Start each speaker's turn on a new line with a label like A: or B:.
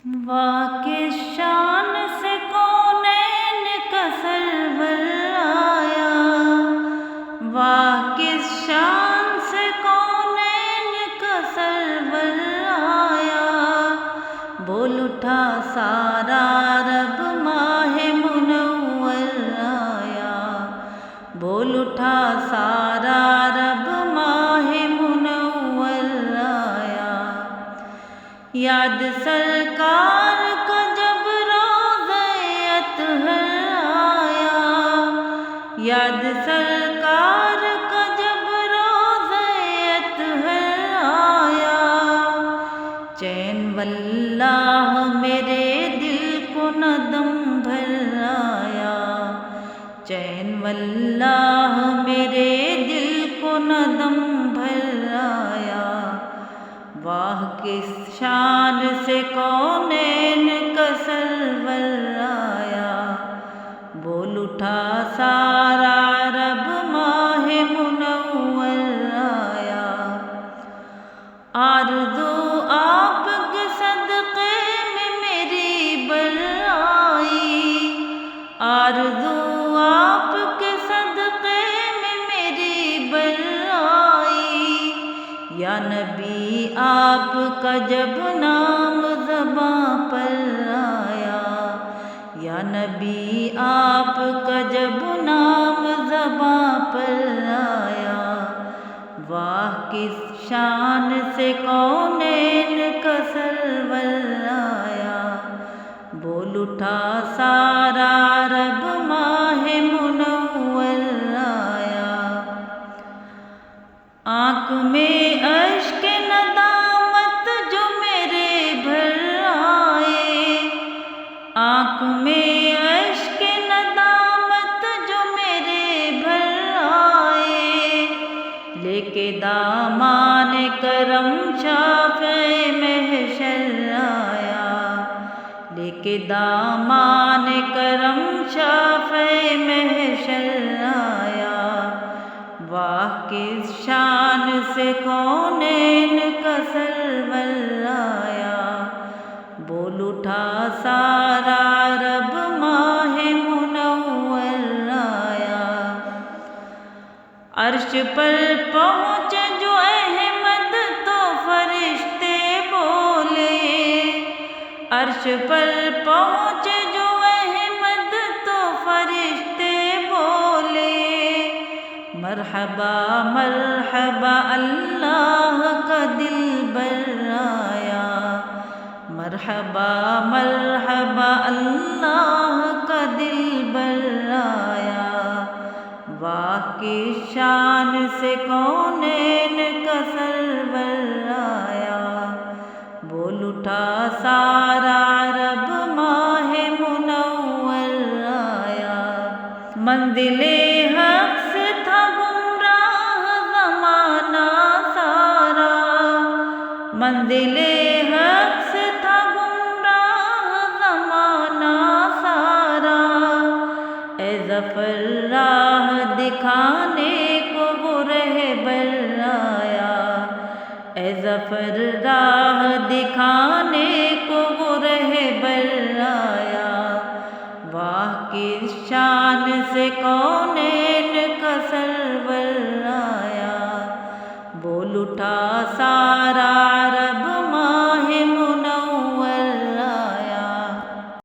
A: واہ کس شان سے کونین کا سرور آیا، واہ کس شان سے کونین کا سرور آیا، بول اٹھا سارا رب ماہ منور آیا، بول اٹھا سارا رب ماہ منور آیا، یاد سرکار کا جب روزہ اطہر آیا، یاد سرکار کا جب روزہ اطہر آیا، چین واللہ میرے دل کو نہ دم بھر آیا، چین واللہ میرے دل کو نہ دم بھر آیا، واہ کس شان سے کونین کا سرور آیا، بول اٹھا سارا رب ماہ منور آیا، آرزو آپ کے صدقے میں میری بر آئی، آرزو آپ کے صدقے میں میری بر آئی، یا نبی آپ کا جب نام زباں پر آیا، یا نبی آپ کا جب نام زباں پر آیا، واہ کس شان سے کونین کا سرور آیا، بول اٹھا سارا رب ماہ منور آیا، آنکھ میں اشک ندامت جو میرے بھر آئے، آنکھ میں اشک ندامت جو میرے بھر آئے، لے کے دامان کرم شافع محشر آیا، لے کے دامان کرم شافع محشر آیا، واہ کس شان سے کونین کا سرور آیا، بول اٹھا سارا رب ماہ منور آیا، عرش پر پہنچے جو احمد تو فرشتے بولے، عرش پر پہنچے جو احمد تو فرشتے بولے، مرحبا مرحبا اللہ کا دلبر آیا، مرحبا مرحبا اللہ کا دلبر آیا، واہ کس شان سے کونین کا سرور آیا، بول اٹھا سارا رب ماہ منور آیا، منزل حق سے تھا گمراہ زمانہ سارا، منزل حق سے تھا گمراہ زمانہ سارا، اے ظفر راہ دکھانے کو وہ رہبر آیا، اے ظفر راہ دکھانے کو وہ رہبر آیا، واہ کس شان سے کونین کا سرور آیا، بول اٹھا